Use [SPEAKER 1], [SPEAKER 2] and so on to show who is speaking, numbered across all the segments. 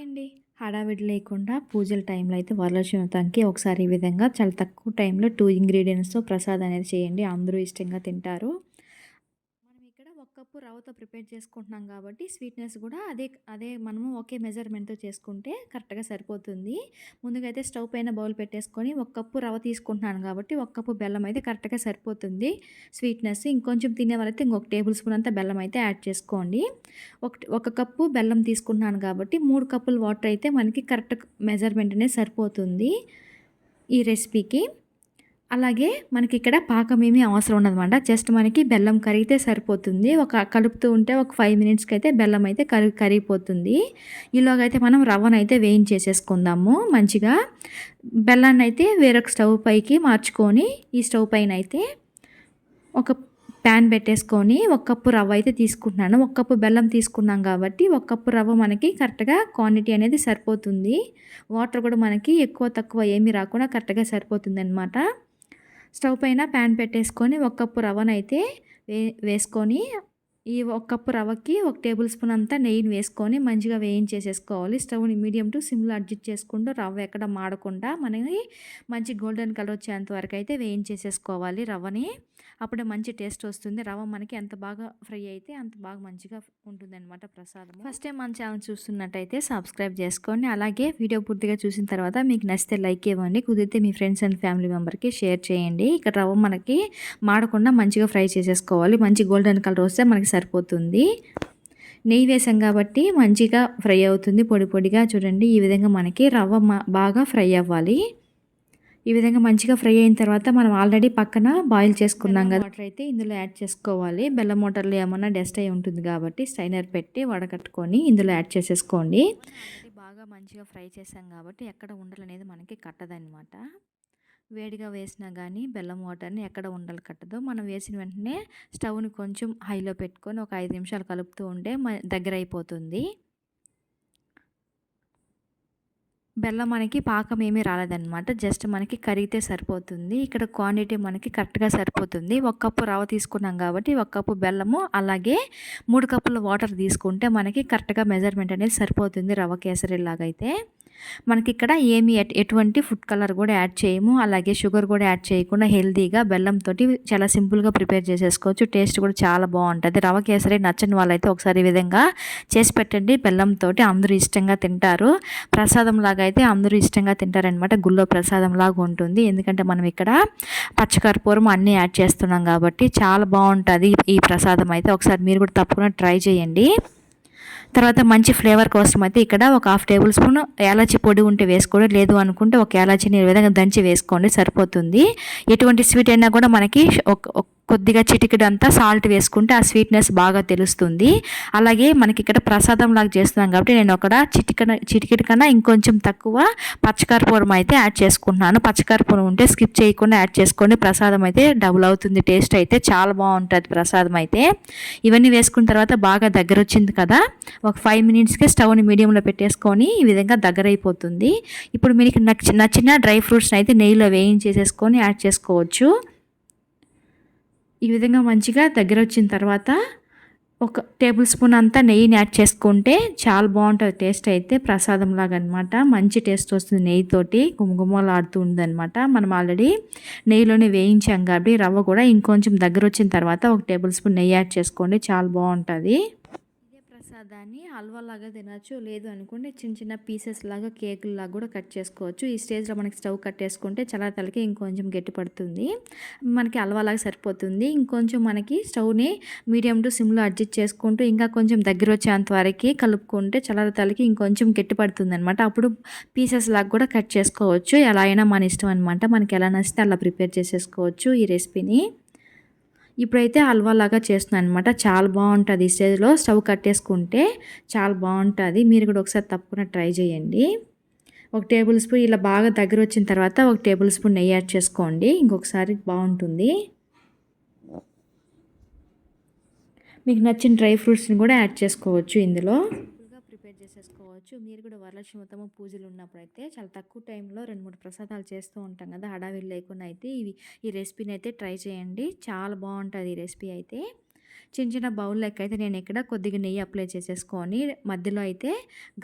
[SPEAKER 1] అండి. హడావిడి లేకుండా పూజల టైంలో అయితే వరలక్ష్మి వ్రతానికి ఒకసారి ఈ విధంగా చాలా తక్కువ టైంలో 2 ఇంగ్రీడియెంట్స్‌తో ప్రసాదం అనేది చేయండి. అందరూ ఇష్టంగా తింటారు. మనం ఇక్కడ ఒక కప్పు రవ్వతో ప్రిపేర్ చేసుకుంటున్నాం కాబట్టి స్వీట్‌నెస్ కూడా అదే అదే మనము ఒకే మెజర్‌మెంట్‌తో చేసుకుంటే కరెక్ట్‌గా సరిపోతుంది. ముందుగా అయితే స్టవ్ పైన బౌల్ పెట్టేసుకొని ఒక కప్పు రవ్వ తీసుకుంటున్నాను కాబట్టి ఒక కప్పు బెల్లం అయితే కరెక్ట్‌గా సరిపోతుంది స్వీట్‌నెస్. ఇంకొంచెం తినేవాళ్ళైతే ఇంకొక టేబుల్ స్పూన్ అంతా బెల్లం అయితే యాడ్ చేసుకోండి. ఒక కప్పు బెల్లం తీసుకుంటున్నాను కాబట్టి 3 కప్పులు వాటర్ అయితే మనకి కరెక్ట్ మెజర్‌మెంట్ అనేది సరిపోతుంది ఈ రెసిపీకి. అలాగే మనకిక్కడ పాకం ఏమీ అవసరం ఉండదనమాట. జస్ట్ మనకి బెల్లం కరిగితే సరిపోతుంది. కలుపుతూ ఉంటే ఒక 5 మినిట్స్‌కి అయితే బెల్లం అయితే కరిగిపోతుంది. ఈలోగైతే మనం రవ్వనైతే వేయించేసేసుకుందాము మంచిగా. బెల్లాన్నయితే వేరొక స్టవ్ పైకి మార్చుకొని ఈ స్టవ్ పైనయితే ఒక ప్యాన్ పెట్టేసుకొని ఒక కప్పు రవ్వ అయితే తీసుకుంటున్నాను. ఒక కప్పు బెల్లం తీసుకున్నాం కాబట్టి ఒక కప్పు రవ్వ మనకి కరెక్ట్‌గా క్వాంటిటీ అనేది సరిపోతుంది. వాటర్ కూడా మనకి ఎక్కువ తక్కువ ఏమీ రాకుండా కరెక్ట్‌గా సరిపోతుందనమాట. స్టవ్ పైన ప్యాన్ పెట్టేసుకొని ఒక కప్పు రవ్వనైతే వేసుకొని ఈ ఒక కప్పు రవ్వకి ఒక టేబుల్ స్పూన్ అంతా నెయ్యిని వేసుకొని మంచిగా వేయించేసేసుకోవాలి. స్టవ్‌ని మీడియం టు సిమ్‌లో అడ్జస్ట్ చేసుకుంటూ రవ్వ ఎక్కడ మాడకుండా మనకి మంచి గోల్డెన్ కలర్ వచ్చేంత వరకు అయితే వేయించేసేసుకోవాలి రవ్వని. అప్పుడే మంచి టేస్ట్ వస్తుంది. రవ్వ మనకి ఎంత బాగా ఫ్రై అయితే అంత బాగా మంచిగా ఉంటుందన్నమాట ప్రసాదం. ఫస్ట్ టైం మన ఛానల్ చూస్తున్నట్టయితే సబ్స్క్రైబ్ చేసుకోండి. అలాగే వీడియో పూర్తిగా చూసిన తర్వాత మీకు నచ్చితే లైక్ ఇవ్వండి. కుదిరితే మీ ఫ్రెండ్స్ అండ్ ఫ్యామిలీ మెంబర్‌కి షేర్ చేయండి. ఇక్కడ రవ్వ మనకి మాడకుండా మంచిగా ఫ్రై చేసేసుకోవాలి. మంచి గోల్డెన్ కలర్ వస్తే మనకి సరిపోతుంది. నెయ్యి వేసాం కాబట్టి మంచిగా ఫ్రై అవుతుంది పొడి పొడిగా. చూడండి ఈ విధంగా మనకి రవ్వ బాగా ఫ్రై అవ్వాలి. ఈ విధంగా మంచిగా ఫ్రై అయిన తర్వాత మనం ఆల్రెడీ పక్కన బాయిల్ చేసుకున్నాం కదా వాటర్ అయితే ఇందులో యాడ్ చేసుకోవాలి. బెల్లం వాటర్లో ఏమన్నా డస్ట్ అయి ఉంటుంది కాబట్టి స్ట్రైనర్ పెట్టి వడకట్టుకొని ఇందులో యాడ్ చేసేసుకోండి. బాగా మంచిగా ఫ్రై చేసాం కాబట్టి ఎక్కడ ఉండలు అనేది మనకి కట్టదనమాట. వేడిగా వేసినా కానీ బెల్లం వాటర్ని ఎక్కడ ఉండలు కట్టదు. మనం వేసిన వెంటనే స్టవ్ని కొంచెం హైలో పెట్టుకొని ఒక 5 నిమిషాలు కలుపుతూ ఉంటే దగ్గర అయిపోతుంది. బెల్లం మనకి పాకం ఏమీ రాలేదనమాట. జస్ట్ మనకి కరిగితే సరిపోతుంది. ఇక్కడ క్వాంటిటీ మనకి కరెక్ట్‌గా సరిపోతుంది. ఒక కప్పు రవ్వ తీసుకున్నాం కాబట్టి ఒక కప్పు బెల్లము అలాగే 3 కప్పుల వాటర్ తీసుకుంటే మనకి కరెక్ట్‌గా మెజర్‌మెంట్ అనేది సరిపోతుంది రవ్వ కేసరిలాగైతే. మనకిక్కడ ఏమి ఎటువంటి ఫుడ్ కలర్ కూడా యాడ్ చేయము. అలాగే షుగర్ కూడా యాడ్ చేయకుండా హెల్తీగా బెల్లంతోటి చాలా సింపుల్గా ప్రిపేర్ చేసేసుకోవచ్చు. టేస్ట్ కూడా చాలా బాగుంటుంది. రవ్వ కేసరి నచ్చని వాళ్ళైతే ఒకసారి ఈ విధంగా చేసి పెట్టండి. బెల్లంతోటి అందరూ ఇష్టంగా తింటారు. ప్రసాదం లాగా అయితే అందరూ ఇష్టంగా తింటారనమాట. గుళ్ళో ప్రసాదం లాగా ఉంటుంది. ఎందుకంటే మనం ఇక్కడ పచ్చకర్పూరం అన్నీ యాడ్ చేస్తున్నాం కాబట్టి చాలా బాగుంటుంది ఈ ప్రసాదం అయితే. ఒకసారి మీరు కూడా తప్పకుండా ట్రై చేయండి. తర్వాత మంచి ఫ్లేవర్ కోసం అయితే ఇక్కడ ఒక 1/2 టేబుల్ స్పూన్ యాలచి పొడి ఉంటే వేసుకోండి. లేదు అనుకుంటే ఒక యాలచిని ఈ విధంగా దంచి వేసుకోండి సరిపోతుంది. ఎటువంటి స్వీట్ అయినా కూడా మనకి కొద్దిగా చిటికెడు అంతా సాల్ట్ వేసుకుంటే ఆ స్వీట్నెస్ బాగా తెలుస్తుంది. అలాగే మనకి ఇక్కడ ప్రసాదం లాగా చేస్తున్నాం కాబట్టి నేను ఒక చిటికెడు కన్నా ఇంకొంచెం తక్కువ పచ్చకర్పూరం అయితే యాడ్ చేసుకుంటున్నాను. పచ్చకర్పూరం ఉంటే స్కిప్ చేయకుండా యాడ్ చేసుకోండి. ప్రసాదం అయితే డబుల్ అవుతుంది. టేస్ట్ అయితే చాలా బాగుంటుంది ప్రసాదం అయితే. ఇవన్నీ వేసుకున్న తర్వాత బాగా దగ్గర వచ్చింది కదా, ఒక 5 మినిట్స్కి స్టవ్ని మీడియంలో పెట్టేసుకొని ఈ విధంగా దగ్గర అయిపోతుంది. ఇప్పుడు మీకు నచ్చిన డ్రై ఫ్రూట్స్ని అయితే నెయ్యిలో వేయించేసేసుకొని యాడ్ చేసుకోవచ్చు. ఈ విధంగా మంచిగా దగ్గర వచ్చిన తర్వాత ఒక టేబుల్ స్పూన్ అంతా నెయ్యిని యాడ్ చేసుకుంటే చాలా బాగుంటుంది టేస్ట్ అయితే ప్రసాదంలాగా అనమాట. మంచి టేస్ట్ వస్తుంది నెయ్యితోటి గుమగుమలాడుతూ ఉందనమాట. మనం ఆల్రెడీ నెయ్యిలోనే వేయించాం కాబట్టి రవ్వ కూడా ఇంకొంచెం దగ్గర వచ్చిన తర్వాత ఒక టేబుల్ స్పూన్ నెయ్యి యాడ్ చేసుకోండి. చాలా బాగుంటుంది. ప్రసాదాన్ని హల్వాలాగా తినచ్చు. లేదు అనుకుంటే చిన్న చిన్న పీసెస్ లాగా కేకుల్లాగా కూడా కట్ చేసుకోవచ్చు. ఈ స్టేజ్లో మనకి స్టవ్ కట్టేసుకుంటే చల్లారతలకి ఇంకొంచెం గట్టి పడుతుంది. మనకి హల్వాలాగా సరిపోతుంది. ఇంకొంచెం మనకి స్టవ్ని మీడియం టు సిమ్లో అడ్జస్ట్ చేసుకుంటూ ఇంకా కొంచెం దగ్గర వచ్చేంత వరకు కలుపుకుంటే చల్లారతలకి ఇంకొంచెం గట్టి పడుతుంది అనమాట. అప్పుడు పీసెస్ లాగా కూడా కట్ చేసుకోవచ్చు. ఎలా అయినా మన ఇష్టం అనమాట. మనకి ఎలా నచ్చితే అలా ప్రిపేర్ చేసేసుకోవచ్చు ఈ రెసిపీని. ఇప్పుడైతే హల్వా లాగా చేస్తున్నాను అనమాట. చాలా బాగుంటుంది. ఈ స్టేజ్లో స్టవ్ కట్టేసుకుంటే చాలా బాగుంటుంది. మీరు కూడా ఒకసారి తప్పకుండా ట్రై చేయండి. ఒక టేబుల్ స్పూన్ ఇలా బాగా దగ్గర వచ్చిన తర్వాత ఒక టేబుల్ స్పూన్ నెయ్యి యాడ్ చేసుకోండి. ఇంకొకసారి బాగుంటుంది. మీకు నచ్చిన డ్రై ఫ్రూట్స్ని కూడా యాడ్ చేసుకోవచ్చు ఇందులో. ప్రిపేర్ చేసేసుకోవచ్చు. మీరు కూడా వరలక్ష్మి వ్రతము పూజలు ఉన్నప్పుడైతే చాలా తక్కువ టైంలో 2-3 ప్రసాదాలు చేస్తూ ఉంటాం కదా, హడావిడి లేకుండా అయితే ఈ రెసిపీని అయితే ట్రై చేయండి. చాలా బాగుంటుంది ఈ రెసిపీ అయితే. చిన్న చిన్న బౌల్లోకి అయితే నేను ఇక్కడ కొద్దిగా నెయ్యి అప్లై చేసేసుకొని మధ్యలో అయితే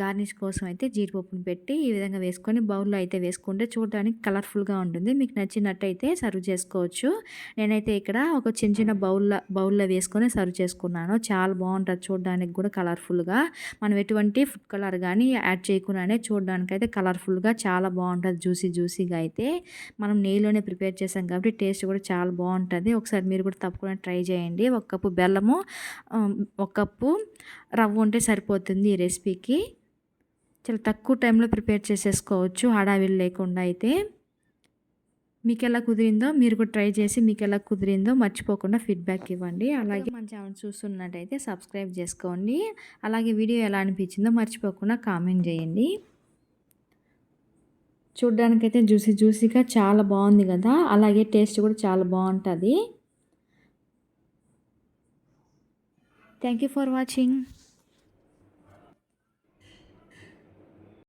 [SPEAKER 1] గార్నిష్ కోసం అయితే జీడిపప్పును పెట్టి ఈ విధంగా వేసుకొని బౌల్‌లో అయితే వేసుకుంటే చూడడానికి కలర్‌ఫుల్‌గా ఉంటుంది. మీకు నచ్చినట్టయితే సర్వ్ చేసుకోవచ్చు. నేనైతే ఇక్కడ ఒక చిన్న చిన్న బౌల్‌లో వేసుకొని సర్వ్ చేసుకున్నాను. చాలా బావుంటది చూడడానికి కూడా కలర్‌ఫుల్‌గా. మనం ఎటువంటి ఫుడ్ కలర్ గానీ యాడ్ చేయకుండానే చూడడానికైతే కలర్‌ఫుల్‌గా చాలా బావుంటది. జ్యూసీగా అయితే. మనం నెయ్యిలోనే ప్రిపేర్ చేసాం కాబట్టి టేస్ట్ కూడా చాలా బావుంటది. ఒకసారి మీరు కూడా తప్పకుండా ట్రై చేయండి. ఒక కప్పు బెల్లము, ఒక కప్పు రవ్వ ఉంటే సరిపోతుంది ఈ రెసిపీకి. చాలా తక్కువ టైంలో ప్రిపేర్ చేసేసుకోవచ్చు హడావిడి లేకుండా అయితే. మీకెలా కుదిరిందో మీరు కూడా ట్రై చేసి మీకెలా కుదిరిందో మర్చిపోకుండా ఫీడ్‌బ్యాక్ ఇవ్వండి. అలాగే మన ఛానల్ చూస్తున్నట్టయితే సబ్స్క్రైబ్ చేసుకోండి. అలాగే వీడియో ఎలా అనిపించిందో మర్చిపోకుండా కామెంట్ చేయండి. చూడ్డానికైతే జ్యూసీగా చాలా బాగుంది కదా! అలాగే టేస్ట్ కూడా చాలా బావుంటది. Thank you for watching.